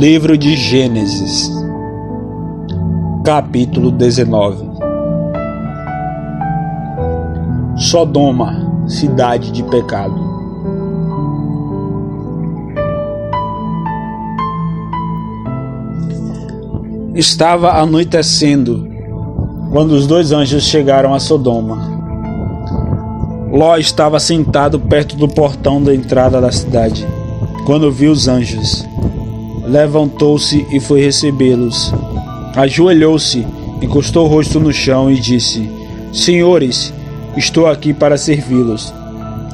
Livro de Gênesis, capítulo 19. Sodoma, cidade de pecado. Estava anoitecendo quando os dois anjos chegaram a Sodoma. Ló estava sentado perto do portão da entrada da cidade, quando viu os anjos. Levantou-se e foi recebê-los. Ajoelhou-se, encostou o rosto no chão e disse: Senhores, estou aqui para servi-los.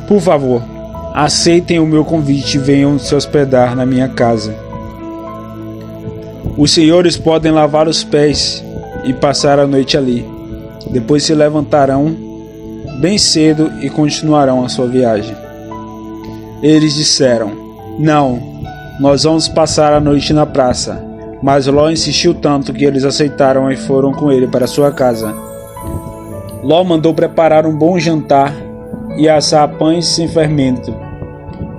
Por favor, aceitem o meu convite e venham se hospedar na minha casa. Os senhores podem lavar os pés e passar a noite ali. Depois se levantarão bem cedo e continuarão a sua viagem. Eles disseram: Não, nós vamos passar a noite na praça. Mas Ló insistiu tanto que eles aceitaram e foram com ele para sua casa. Ló mandou preparar um bom jantar e assar pães sem fermento.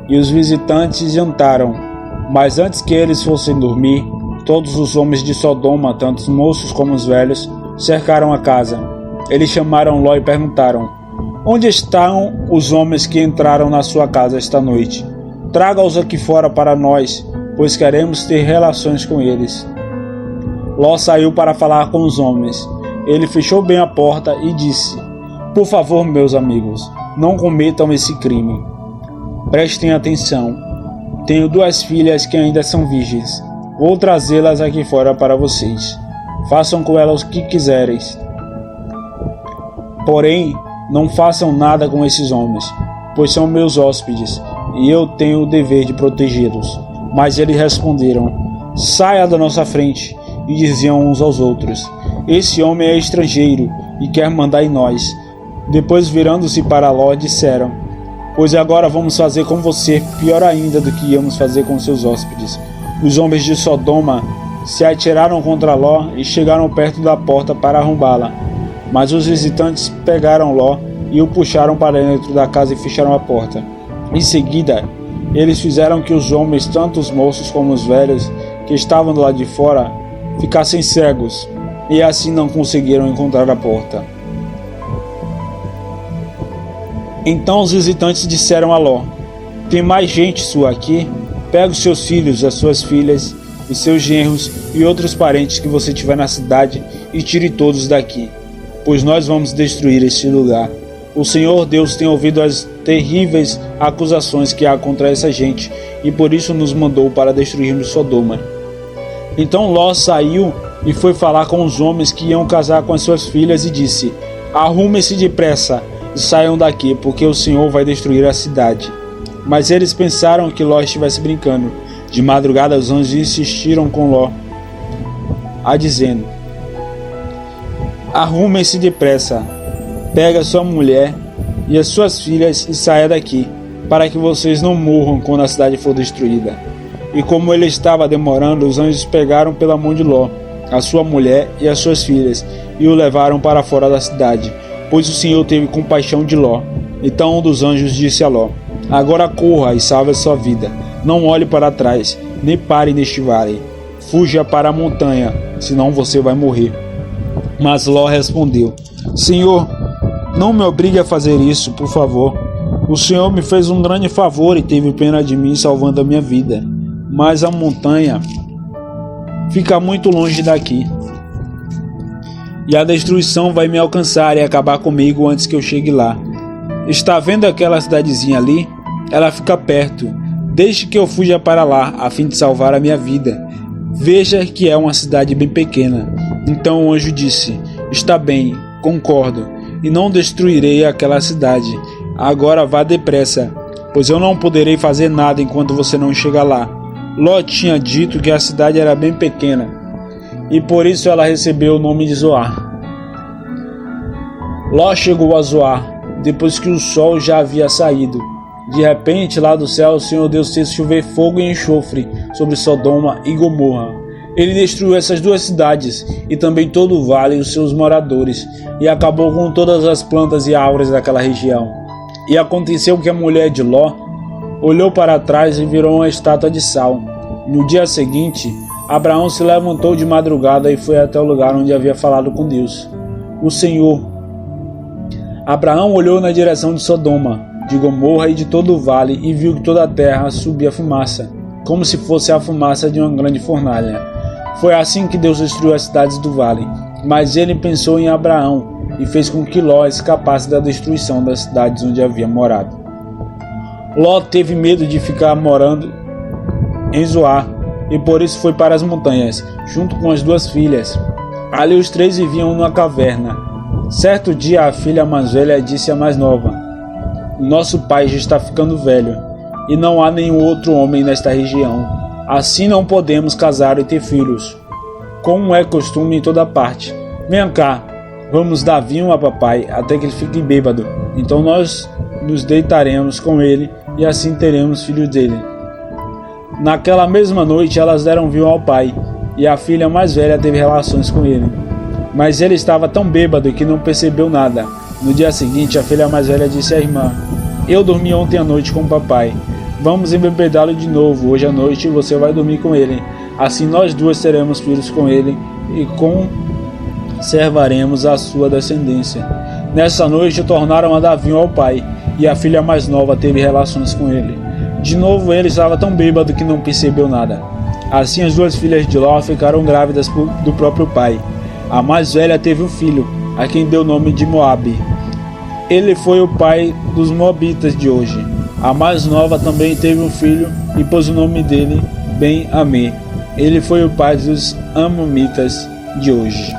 E os visitantes jantaram. Mas antes que eles fossem dormir, todos os homens de Sodoma, tanto os moços como os velhos, cercaram a casa. Eles chamaram Ló e perguntaram: Onde estão os homens que entraram na sua casa esta noite? Traga-os aqui fora para nós, pois queremos ter relações com eles. Ló saiu para falar com os homens. Ele fechou bem a porta e disse: Por favor, meus amigos, não cometam esse crime. Prestem atenção. Tenho 2 filhas que ainda são virgens. Vou trazê-las aqui fora para vocês. Façam com elas o que quiserem. Porém, não façam nada com esses homens, pois são meus hóspedes, e eu tenho o dever de protegê-los. Mas eles responderam: Saia da nossa frente. E diziam uns aos outros: Esse homem é estrangeiro e quer mandar em nós. Depois, virando-se para Ló, disseram: Pois agora vamos fazer com você pior ainda do que íamos fazer com seus hóspedes. Os homens de Sodoma se atiraram contra Ló e chegaram perto da porta para arrombá-la. Mas os visitantes pegaram Ló e o puxaram para dentro da casa e fecharam a porta. Em seguida, eles fizeram que os homens, tanto os moços como os velhos, que estavam do lado de fora, ficassem cegos, e assim não conseguiram encontrar a porta. Então os visitantes disseram a Ló: Tem mais gente sua aqui? Pega os seus filhos, as suas filhas, os seus genros e outros parentes que você tiver na cidade e tire todos daqui, pois nós vamos destruir este lugar. O Senhor Deus tem ouvido as terríveis acusações que há contra essa gente, e por isso nos mandou para destruirmos Sodoma. Então Ló saiu e foi falar com os homens que iam casar com as suas filhas e disse: Arrumem-se depressa e saiam daqui, porque o Senhor vai destruir a cidade. Mas eles pensaram que Ló estivesse brincando. De madrugada os anjos insistiram com Ló, dizendo: Arrumem-se depressa, pega sua mulher e as suas filhas e saia daqui, para que vocês não morram quando a cidade for destruída. E como ele estava demorando, os anjos pegaram pela mão de Ló, a sua mulher e as suas filhas, e o levaram para fora da cidade, pois o Senhor teve compaixão de Ló. Então um dos anjos disse a Ló: Agora corra e salve a sua vida. Não olhe para trás, nem pare neste vale. Fuja para a montanha, senão você vai morrer. Mas Ló respondeu: Senhor, não me obrigue a fazer isso, por favor. O Senhor me fez um grande favor e teve pena de mim, salvando a minha vida. Mas a montanha fica muito longe daqui, e a destruição vai me alcançar e acabar comigo antes que eu chegue lá. Está vendo aquela cidadezinha ali? Ela fica perto. Deixe que eu fuja para lá, a fim de salvar a minha vida. Veja que é uma cidade bem pequena. Então o anjo disse: Está bem, concordo, e não destruirei aquela cidade. Agora vá depressa, pois eu não poderei fazer nada enquanto você não chegar lá. Ló tinha dito que a cidade era bem pequena, e por isso ela recebeu o nome de Zoar. Ló chegou a Zoar, depois que o sol já havia saído. De repente, lá do céu, o Senhor Deus fez chover fogo e enxofre sobre Sodoma e Gomorra. Ele destruiu essas 2 cidades e também todo o vale e os seus moradores, e acabou com todas as plantas e árvores daquela região. E aconteceu que a mulher de Ló olhou para trás e virou uma estátua de sal. No dia seguinte, Abraão se levantou de madrugada e foi até o lugar onde havia falado com Deus, o Senhor. Abraão olhou na direção de Sodoma, de Gomorra e de todo o vale e viu que toda a terra subia fumaça, como se fosse a fumaça de uma grande fornalha. Foi assim que Deus destruiu as cidades do vale. Mas ele pensou em Abraão e fez com que Ló escapasse da destruição das cidades onde havia morado. Ló teve medo de ficar morando em Zoar e por isso foi para as montanhas, junto com as duas filhas. Ali os três viviam numa caverna. Certo dia a filha mais velha disse à mais nova: "Nosso pai já está ficando velho e não há nenhum outro homem nesta região. Assim não podemos casar e ter filhos, como é costume em toda parte. Venha cá, vamos dar vinho a papai até que ele fique bêbado. Então nós nos deitaremos com ele e assim teremos filhos dele." Naquela mesma noite elas deram vinho ao pai e a filha mais velha teve relações com ele. Mas ele estava tão bêbado que não percebeu nada. No dia seguinte a filha mais velha disse à irmã: "Eu dormi ontem à noite com o papai. Vamos embebedá-lo de novo. Hoje à noite você vai dormir com ele. Assim nós duas teremos filhos com ele e conservaremos a sua descendência." Nessa noite tornaram a dar vinho ao pai e a filha mais nova teve relações com ele. De novo ele estava tão bêbado que não percebeu nada. Assim as duas filhas de Ló ficaram grávidas do próprio pai. A mais velha teve um filho, a quem deu o nome de Moabe. Ele foi o pai dos Moabitas de hoje. A mais nova também teve um filho e pôs o nome dele Ben-Ammi. Ele foi o pai dos Amonitas de hoje.